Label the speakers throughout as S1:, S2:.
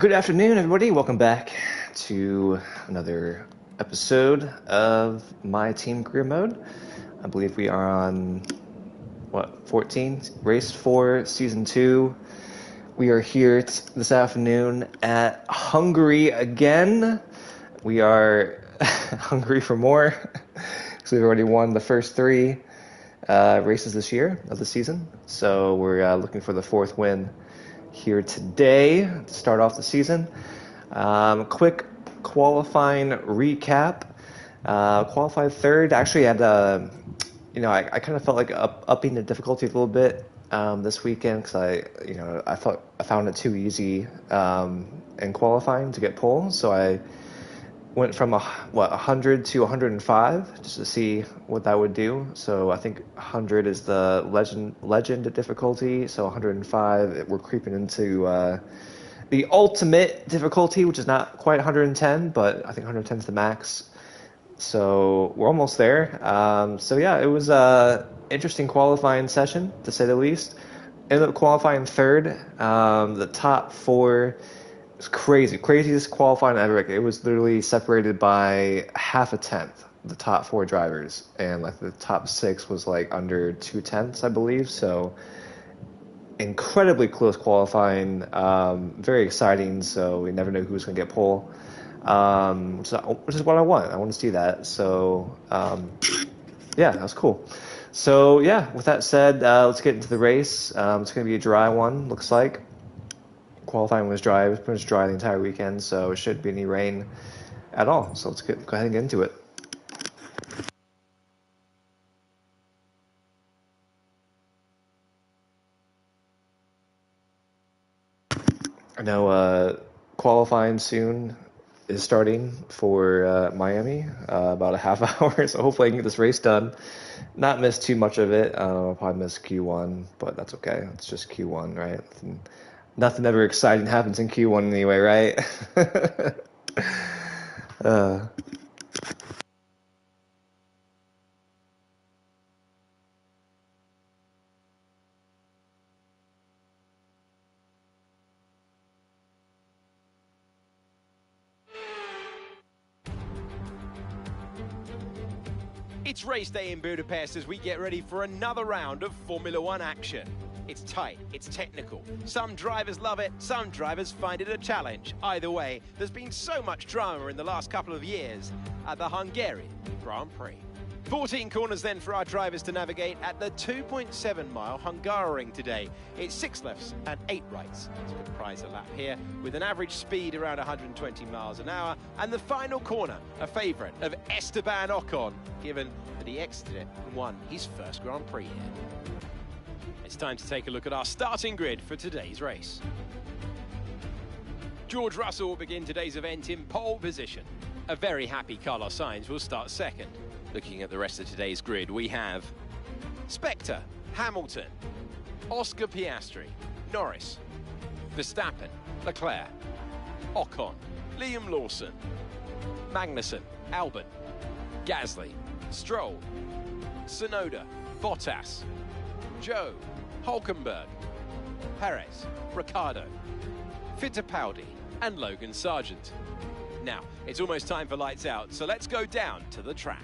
S1: Good afternoon, everybody. Welcome back to another episode of My Team Career Mode. I believe we are on, 14? Race 4, Season 2. We are here this afternoon at Hungary again. We are hungry for more, because we've already won the first 3 races this year of the season. So we're looking for the 4th win here today to start off the season. Quick qualifying recap. Qualified third. Actually had, I kind of felt like upping the difficulty a little bit this weekend because I found it too easy in qualifying to get pole. So I went from 100 to 105 just to see what that would do. So I think 100 is the legend difficulty. So 105, we're creeping into the ultimate difficulty, which is not quite 110, but I think 110 is the max. So we're almost there. It was a interesting qualifying session, to say the least. Ended up qualifying third. The top 4 was craziest qualifying ever. It was literally separated by half a tenth, the top 4 drivers, and like the top 6 was like under 2/10, I believe. So incredibly close qualifying, very exciting. So we never know who's going to get pole, which is what I want. I want to see that. So that was cool. So with that said, let's get into the race. It's going to be a dry one, looks like. Qualifying was dry. It was pretty much dry the entire weekend, so it shouldn't be any rain at all. So let's go ahead and get into it. I know qualifying soon is starting for Miami, about a half hour, so hopefully I can get this race done. Not miss too much of it. I'll probably miss Q1, but that's okay. It's just Q1, right? Nothing ever exciting happens in Q1 anyway, right?
S2: It's race day in Budapest as we get ready for another round of Formula One action. It's tight, it's technical. Some drivers love it, some drivers find it a challenge. Either way, there's been so much drama in the last couple of years at the Hungarian Grand Prix. 14 corners then for our drivers to navigate at the 2.7-mile Hungaroring today. It's 6 lefts and 8 rights to comprise a lap here, with an average speed around 120 miles an hour, and the final corner, a favourite of Esteban Ocon, given that he exited it and won his first Grand Prix here. It's time to take a look at our starting grid for today's race. George Russell will begin today's event in pole position. A very happy Carlos Sainz will start second. Looking at the rest of today's grid, we have Spectre, Hamilton, Oscar Piastri, Norris, Verstappen, Leclerc, Ocon, Liam Lawson, Magnussen, Albon, Gasly, Stroll, Tsunoda, Bottas, Joe, Hulkenberg, Perez, Ricciardo, Fittipaldi, and Logan Sargent. Now, it's almost time for lights out, so let's go down to the track.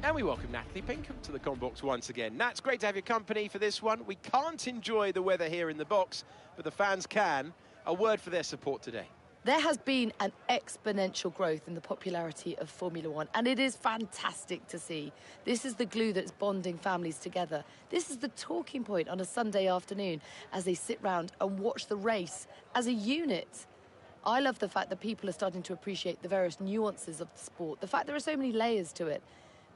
S2: And we welcome Natalie Pinkham to the comment box once again. Nat, it's great to have your company for this one. We can't enjoy the weather here in the box, but the fans can. A word for their support today.
S3: There has been an exponential growth in the popularity of Formula One, and it is fantastic to see. This is the glue that's bonding families together. This is the talking point on a Sunday afternoon as they sit round and watch the race as a unit. I love the fact that people are starting to appreciate the various nuances of the sport, the fact there are so many layers to it.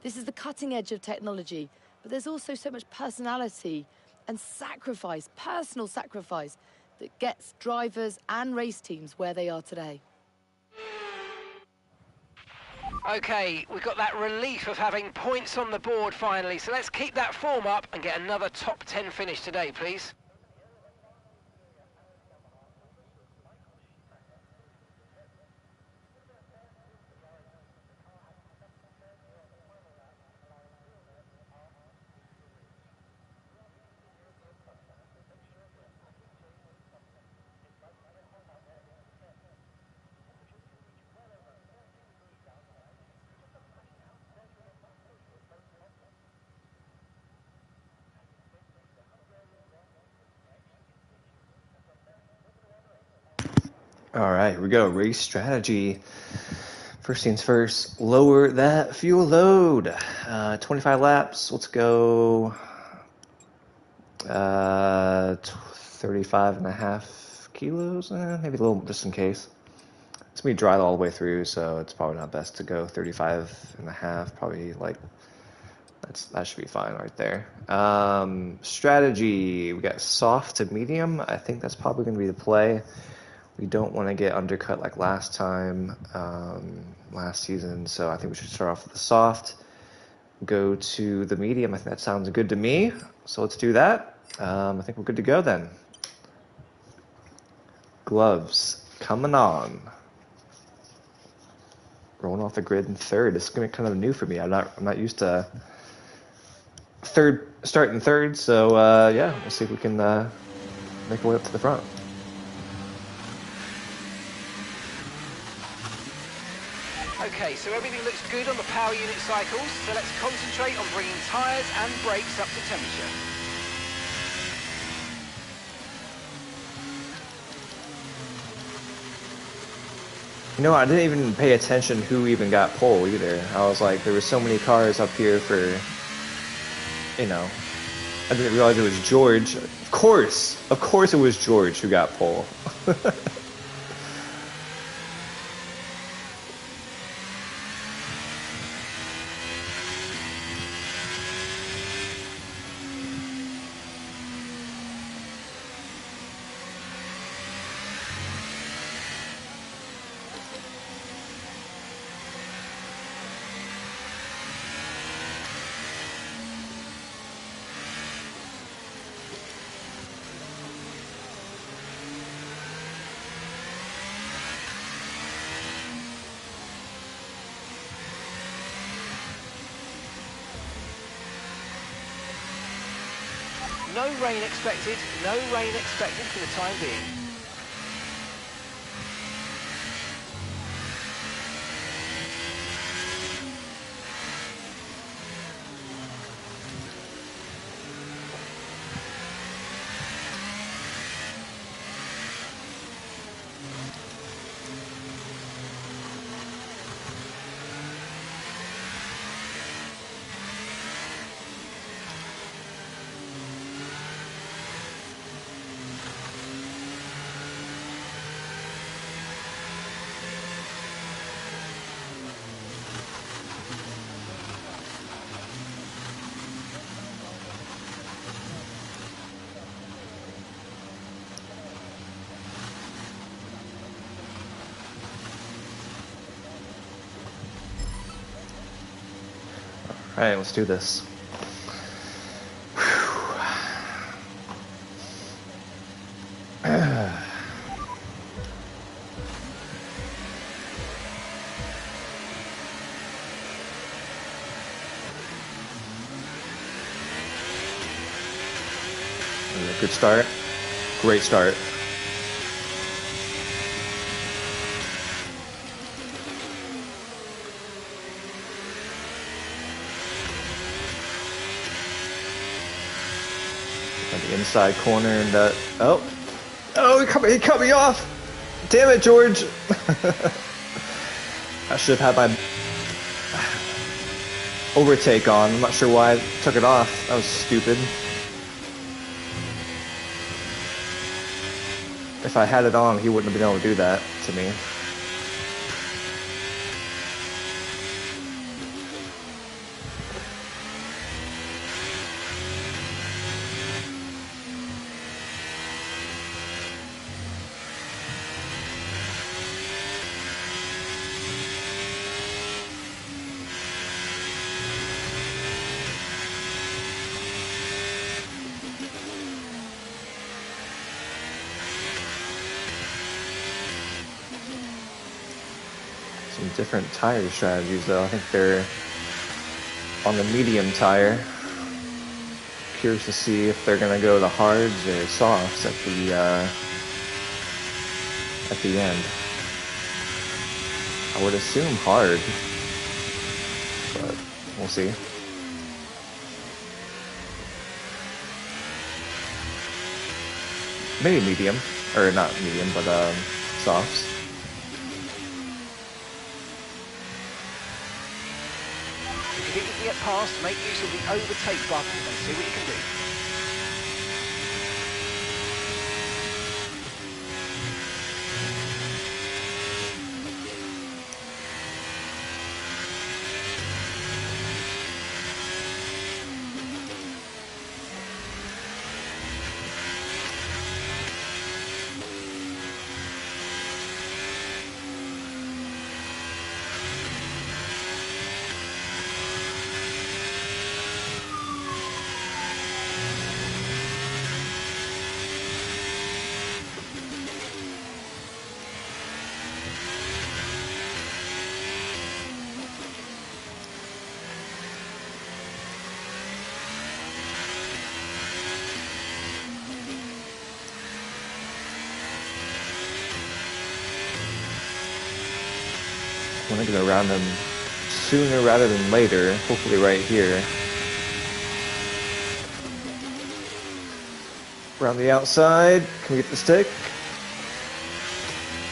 S3: This is the cutting edge of technology, but there's also so much personality and sacrifice, personal sacrifice, that gets drivers and race teams where they are today.
S4: Okay, we've got that relief of having points on the board finally, so let's keep that form up and get another top 10 finish today, please.
S1: All right, here we go. Race strategy. First things first, lower that fuel load. 25 laps. Let's go 35 and a half kilos, maybe a little just in case. It's going to be dry all the way through, so it's probably not best to go 35 and a half. Probably like that should be fine right there. Strategy, we got soft to medium. I think that's probably going to be the play. We don't want to get undercut like last time, last season, so I think we should start off with the soft, go to the medium. I think that sounds good to me, so let's do that. I think we're good to go then. Gloves coming on. Rolling off the grid in third. This is going to be kind of new for me. I'm not used to starting third, so yeah, we'll see if we can make our way up to the front.
S4: Okay, so everything looks good on the power unit cycles, so let's concentrate on bringing tyres and brakes up to temperature.
S1: You know, I didn't even pay attention who even got pole either. I was like, there were so many cars up here for, you know, I didn't realize it was George. Of course it was George who got pole.
S4: No rain expected for the time being.
S1: All right, let's do this. Good start. Great start. On the inside corner and oh, he cut me off. Damn it, George. I should have had my overtake on. I'm not sure why I took it off. That was stupid. If I had it on, he wouldn't have been able to do that to me. Some different tire strategies, though. I think they're on the medium tire. Curious to see if they're gonna go the hards or softs at the end. I would assume hard, but we'll see. Maybe medium, or not medium, but softs.
S4: If you think you can get past, make use of the overtake button and see what you can do.
S1: I want to get around them sooner rather than later, hopefully right here. Around the outside, can we get the stick?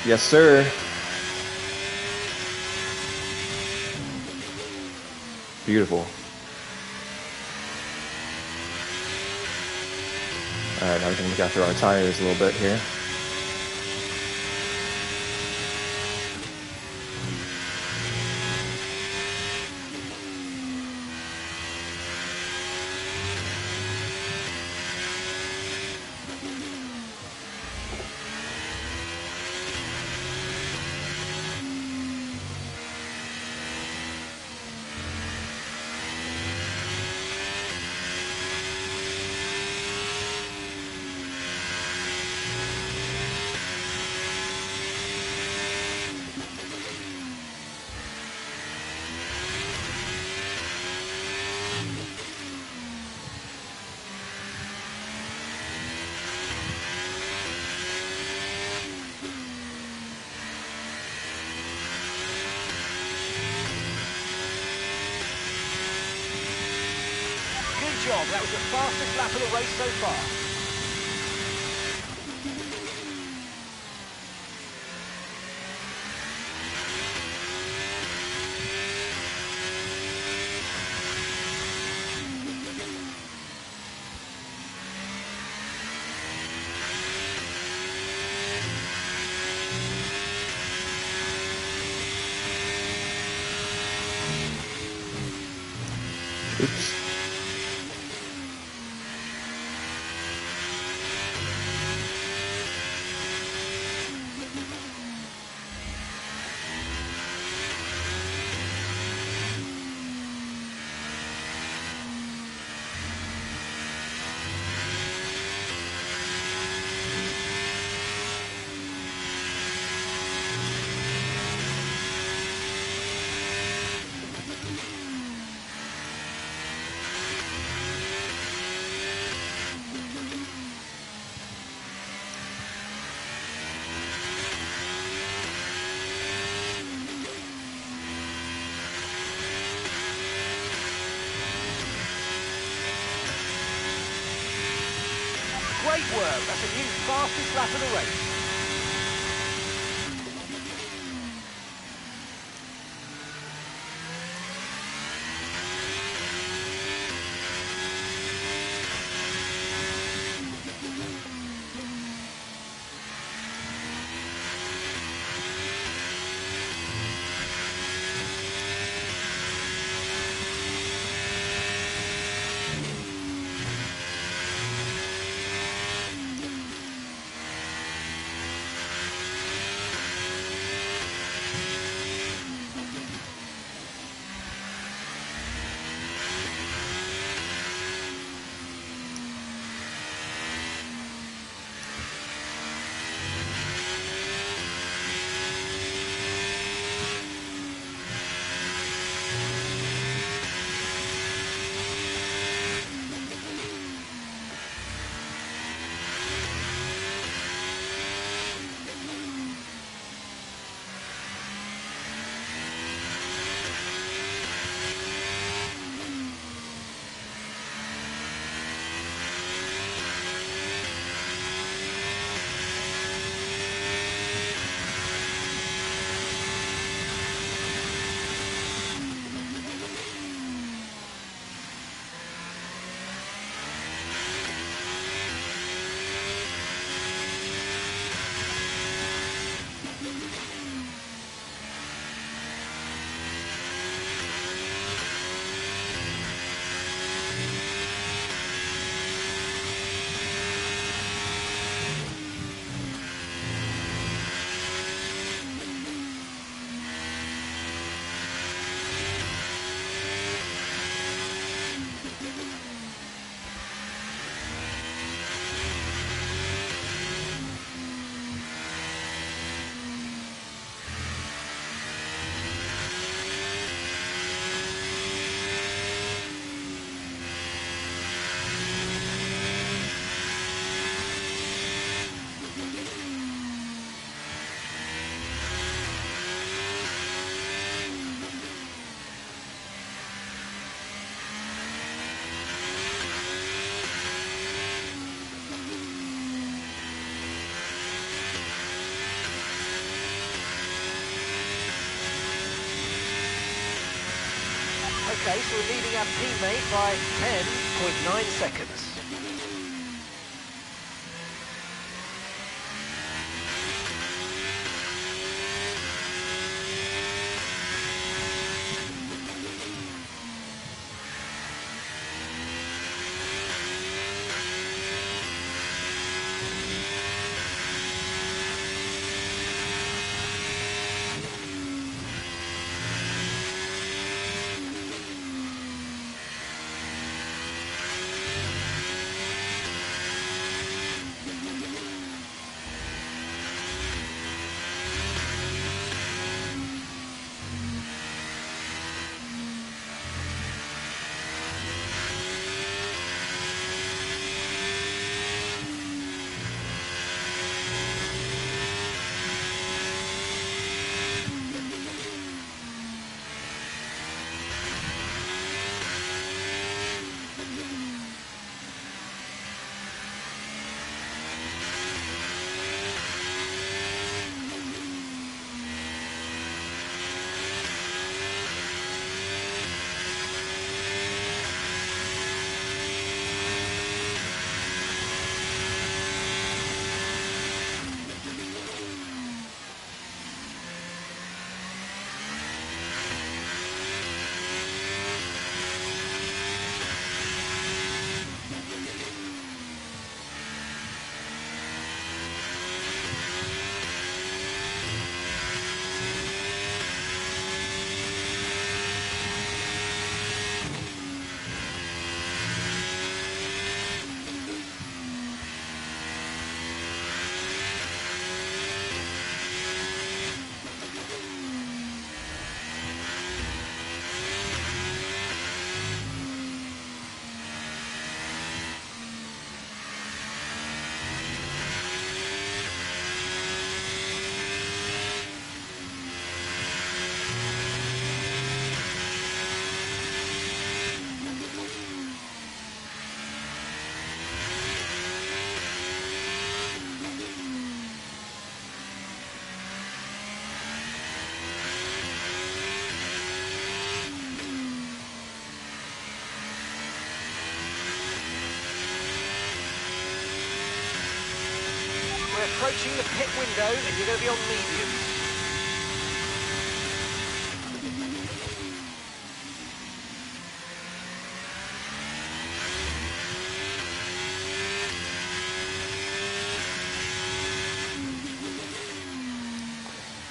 S1: Yes, sir. Beautiful. Alright, now we can look after our tires a little bit here.
S4: Good job, that was the fastest lap of the race so far.
S1: Oops.
S4: Great work, that's a new fastest lap of the race. Okay, so we're leading our teammate by 10.9 seconds. We're approaching the pit window and you're going to be on mediums.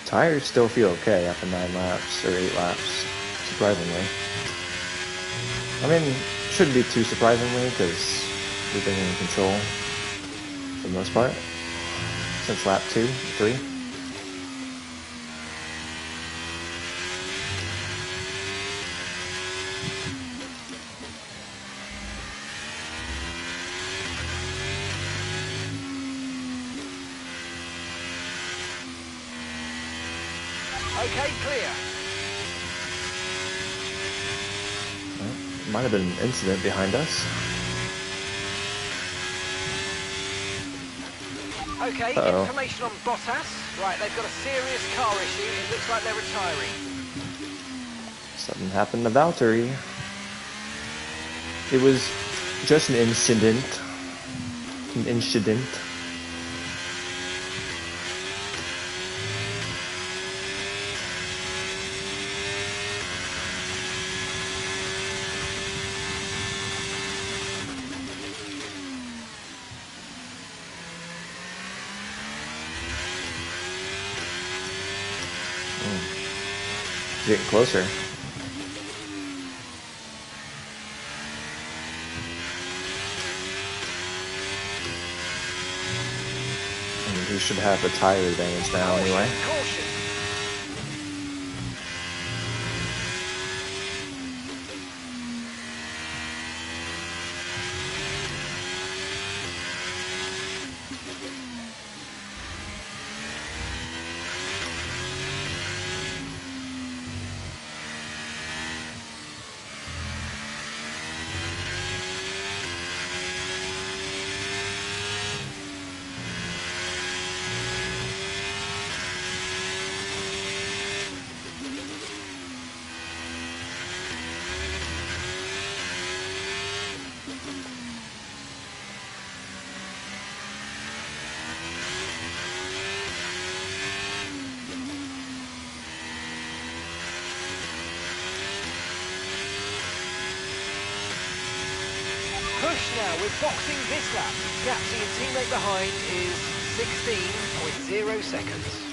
S1: Tires still feel okay after 9 laps or 8 laps, surprisingly. I mean, shouldn't be too surprisingly because we've been in control for the most part since lap 2, 3.
S4: Okay, clear.
S1: Well, might have been an incident behind us.
S4: Okay, information on Bottas. Right, they've got a serious car issue. It looks like they're retiring.
S1: Something happened to Valtteri. It was just an incident. An incident. Getting closer. And he should have a tire advantage now anyway.
S4: Caution. push now. We're boxing this lap. Gap to your teammate behind is 16.0 seconds.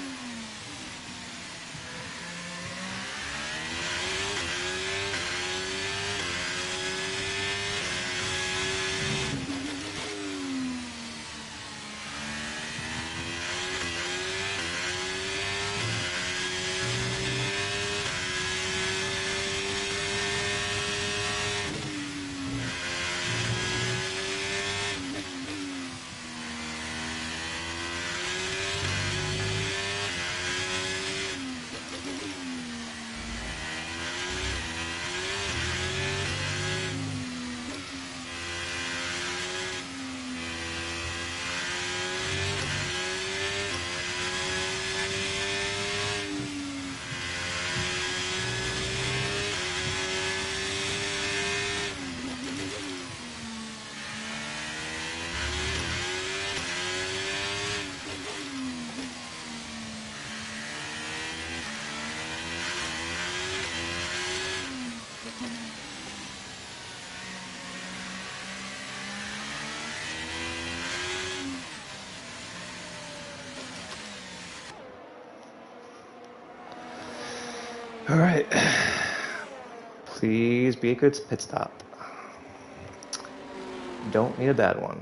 S1: All right. Please be a good pit stop. Don't need a bad one.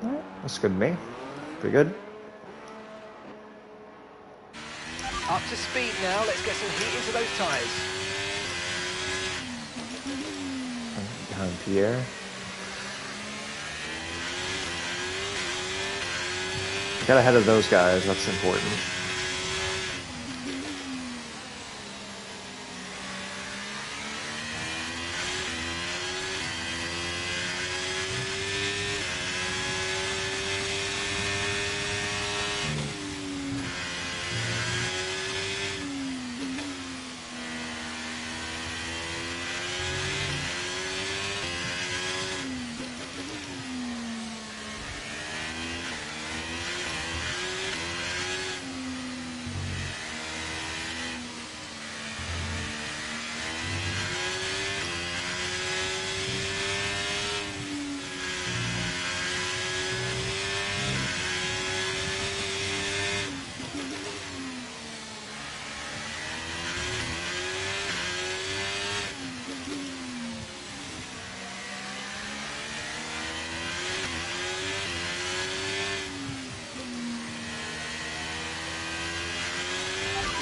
S1: All right, that's good to me. Pretty good.
S4: Up to speed now. Let's get some heat into those tyres.
S1: Behind Pierre. Got ahead of those guys, that's important.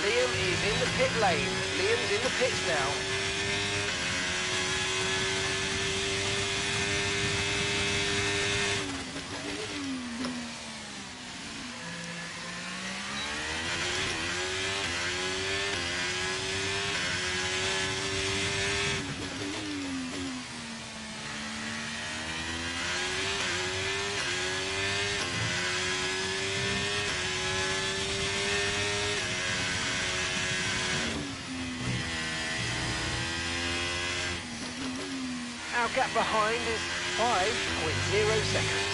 S4: Liam is in the pit lane. Liam's in the pits now. Our gap behind is 5.0 seconds.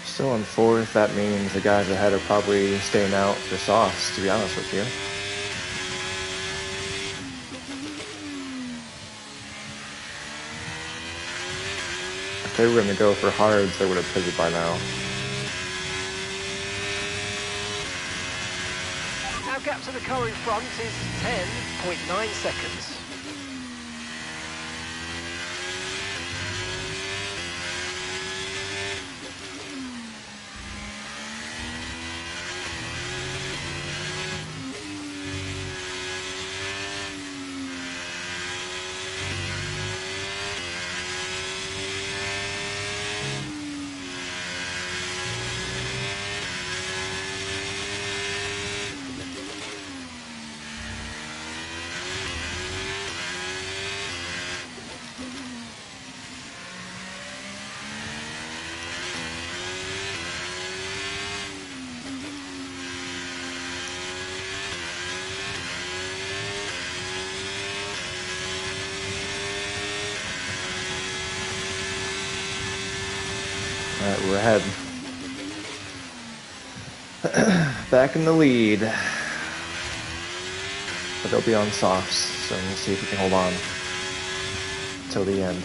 S1: Still in fourth, that means the guys ahead are probably staying out for softs, to be honest with you. If they were going to go for hards, they would have pitted by now.
S4: Our gap to the car in front is 10.9 seconds.
S1: Alright, we're ahead. Back in the lead. But they'll be on softs, so we'll see if we can hold on until the end.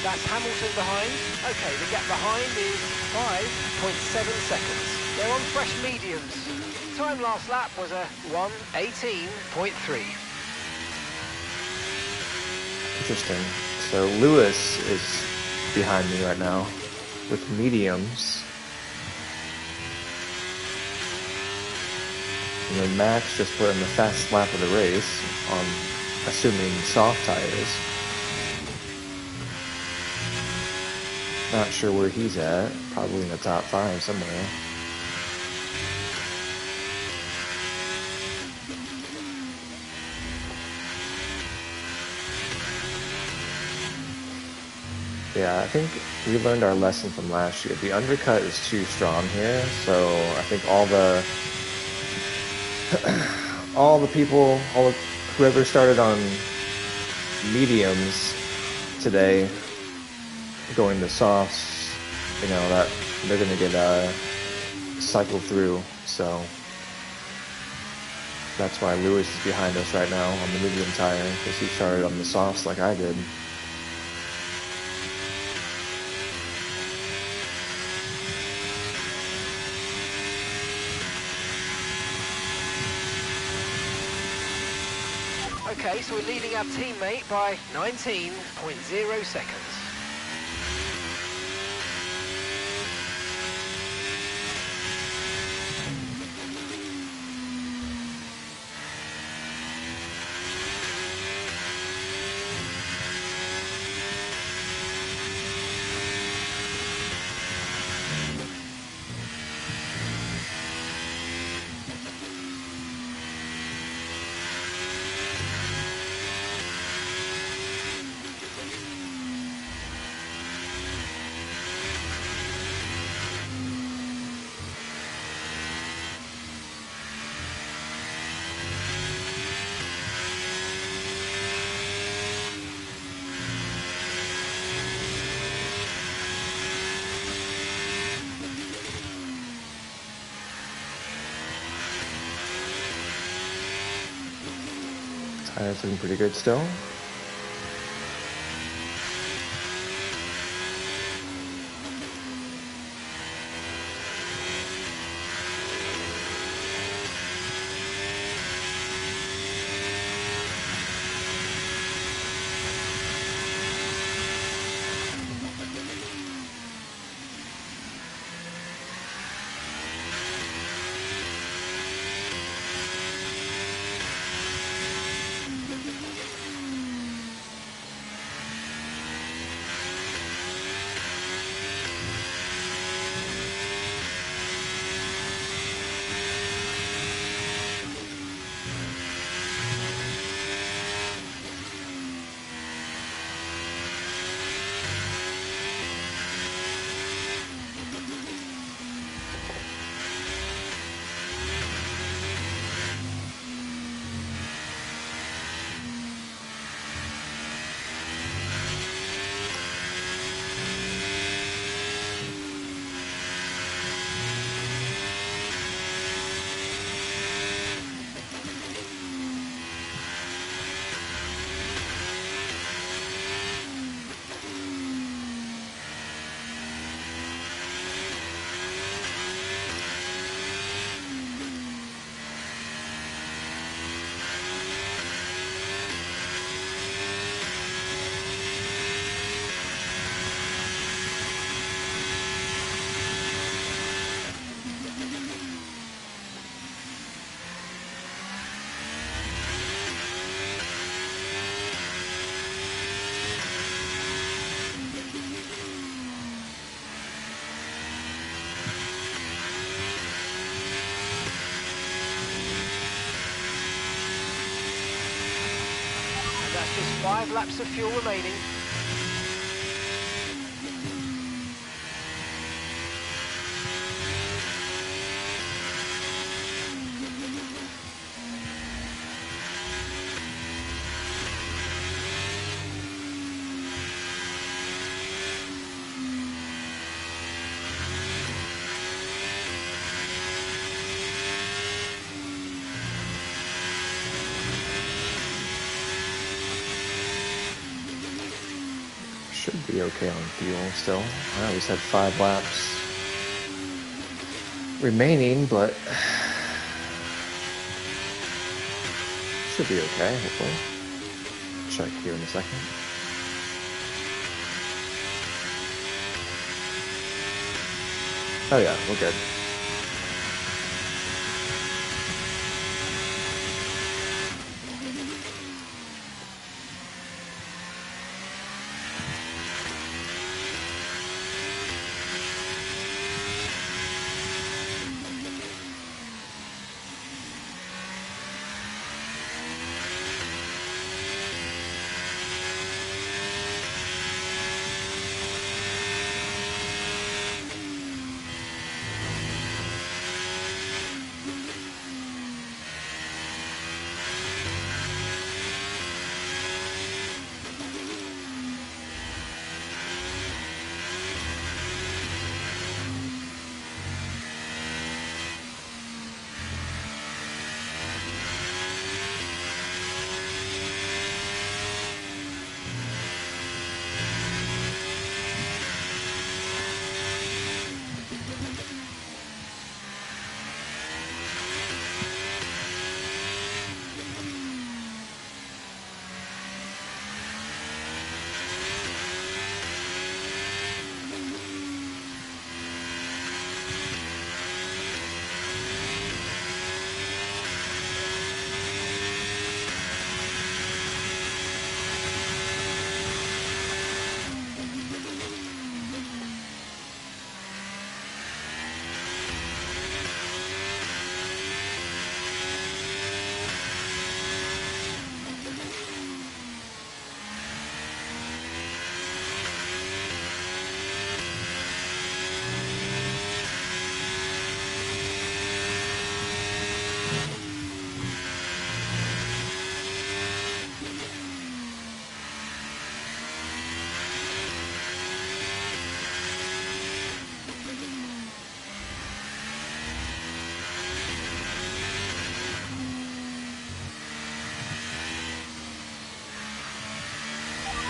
S4: That's Hamilton behind. Okay, the gap behind is 5.7 seconds. They're on fresh mediums. Time last lap was a 1:18.3.
S1: Interesting. So Lewis is behind me right now with mediums. And then Max just put in the fastest lap of the race on, assuming, soft tires. Not sure where he's at. Probably in the top 5 somewhere. Yeah, I think we learned our lesson from last year. The undercut is too strong here, so I think whoever started on mediums today, going to softs, that they're gonna get cycled through. So that's why Lewis is behind us right now on the medium tire, because he started on the softs like I did.
S4: Okay, so we're leading our teammate by 19.0 seconds.
S1: Tires looking pretty good still.
S4: 5 laps of fuel remaining.
S1: Should be okay on fuel still. I always had 5 laps remaining, but should be okay, hopefully. Check here in a second. Oh yeah, we're good.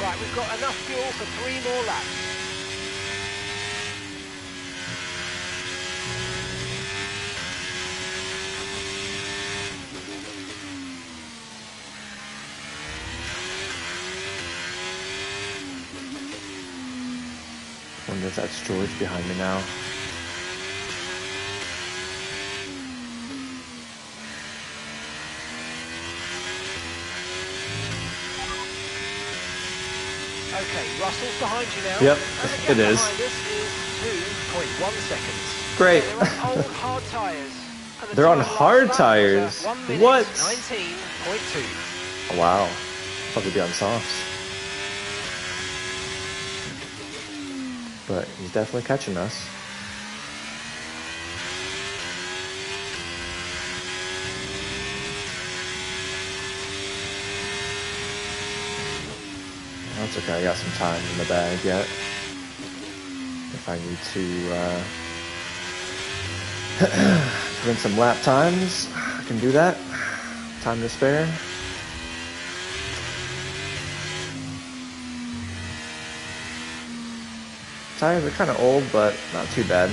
S4: Right, we've got enough fuel for 3 more laps.
S1: Wonder if that's George behind me now.
S4: Okay, Russell's behind you now.
S1: Yep,
S4: And the gap
S1: it is.
S4: behind us is 2.1 seconds.
S1: Great.
S4: They're on old hard tyres. And the
S1: They're on
S4: time last
S1: hard
S4: lap was,
S1: tires?
S4: 1 minute
S1: What?
S4: 19.2.
S1: Wow. Thought they'd be on softs. But he's definitely catching us. That's okay, I got some time in the bag yet. If I need to win some lap times, I can do that. Time to spare. Tires are kind of old, but not too bad.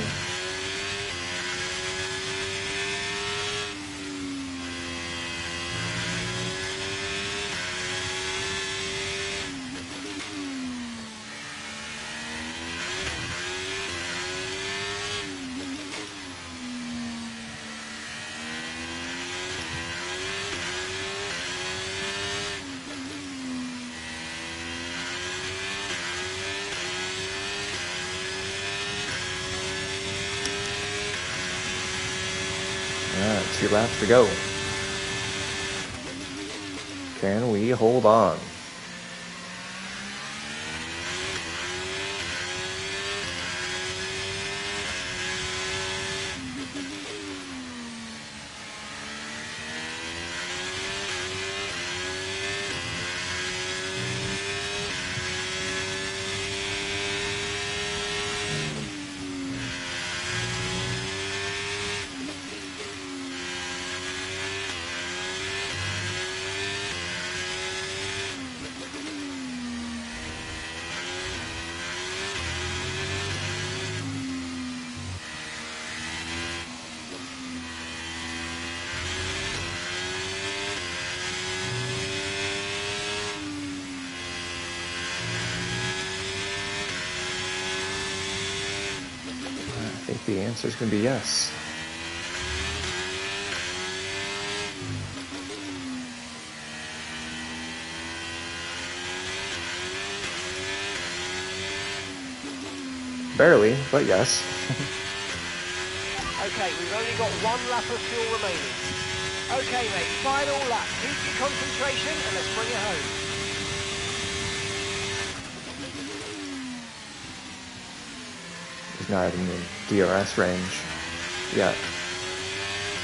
S1: Alright, 2 laps to go. Can we hold on? think the answer is going to be yes. Barely, but yes.
S4: Okay, we've only got 1 lap of fuel remaining. Okay, mate, final lap. Keep your concentration and let's bring it home.
S1: He's not in the DRS range yet.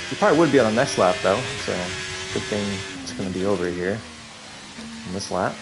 S1: He probably would be on the next lap though, so good thing it's going to be over here on this lap.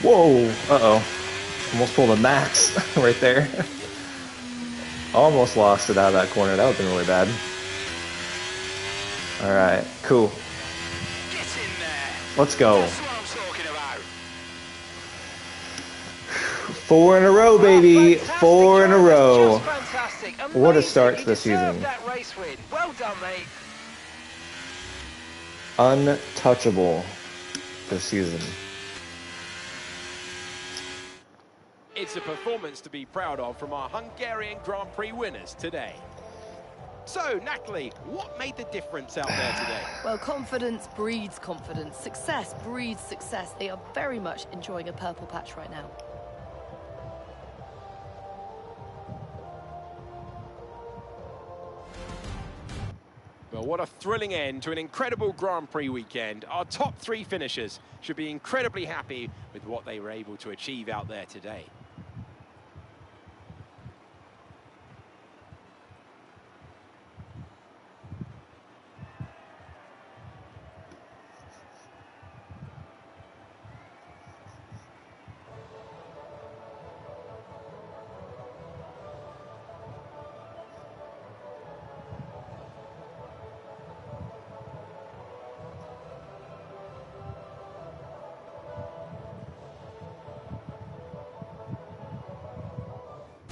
S1: Whoa! Uh-oh. Almost pulled a max right there. Almost lost it out of that corner. That would have been really bad. Alright, cool.
S4: Get in there.
S1: Let's go.
S4: That's what I'm talking about.
S1: 4 in a row, baby!
S4: Fantastic
S1: 4 in a
S4: drive.
S1: row.
S4: Just fantastic.
S1: What a
S4: Amazing.
S1: start to
S4: You
S1: the
S4: deserved
S1: season.
S4: that race win. Well done, mate.
S1: Untouchable this season.
S2: It's a performance to be proud of from our Hungarian Grand Prix winners today. So, Natalie, what made the difference out there today?
S3: Well, confidence breeds confidence. Success breeds success. They are very much enjoying a purple patch right now.
S2: Well, what a thrilling end to an incredible Grand Prix weekend. Our top 3 finishers should be incredibly happy with what they were able to achieve out there today.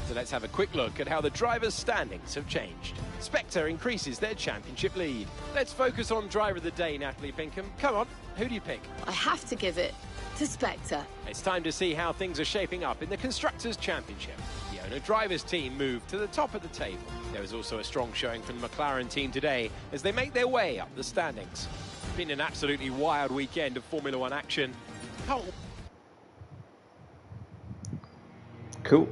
S2: So let's have a quick look at how the drivers' standings have changed. Spectre increases their championship lead. Let's focus on driver of the day, Natalie Pinkham. Come on, who do you pick?
S3: I have to give it to Spectre.
S2: It's time to see how things are shaping up in the Constructors' Championship. The owner-drivers team moved to the top of the table. There was also a strong showing from the McLaren team today as they make their way up the standings. Been an absolutely wild weekend of Formula One action.
S1: Cool.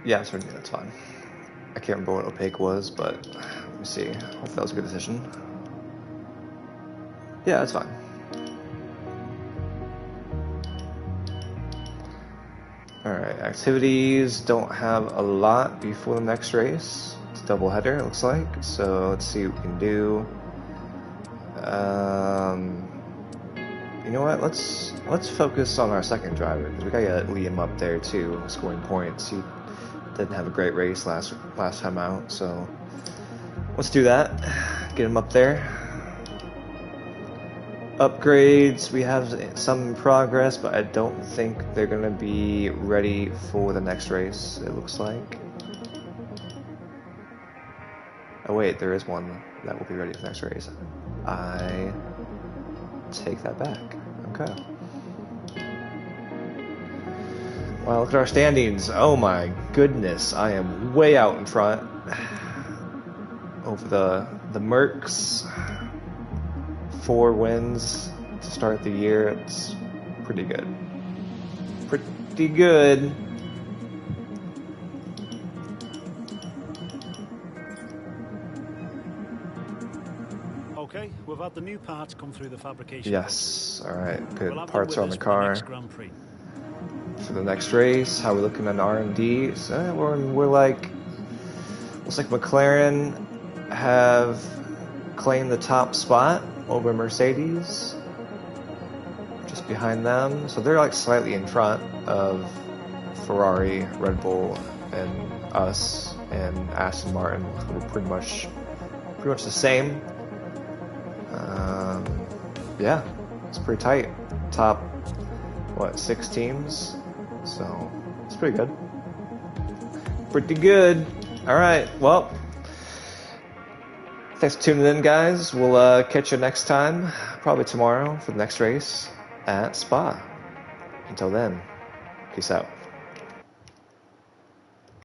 S1: Yeah, certainly that's fine. I can't remember what opaque was, but let me see. Hope that was a good decision. Yeah, that's fine. Alright, activities don't have a lot before the next race. It's a doubleheader, it looks like. So let's see what we can do. You know what? Let's focus on our second driver because we gotta get Liam up there too, scoring points. He didn't have a great race last time out, so let's do that. Get him up there. Upgrades, we have some in progress, but I don't think they're gonna be ready for the next race. It looks like. Oh wait, there is one that will be ready for the next race. I take that back. Okay. Wow, look at our standings. Oh my goodness, I am way out in front. Over the Mercs. 4 wins to start the year. It's pretty good. Pretty good.
S5: Okay, we've had the new parts come through the fabrication.
S1: Yes, alright, good.
S5: We'll
S1: Parts are on the
S5: for
S1: car.
S5: the next Grand Prix.
S1: For the next race, how are we looking on R&D? So we're like, looks like McLaren have claimed the top spot over Mercedes, just behind them. So they're like slightly in front of Ferrari, Red Bull, and us, and Aston Martin. We're pretty much the same. Yeah, it's pretty tight. Top, 6 teams? So, it's pretty good. Pretty good. Alright, well, thanks for tuning in, guys. We'll catch you next time, probably tomorrow, for the next race at Spa. Until then, peace out.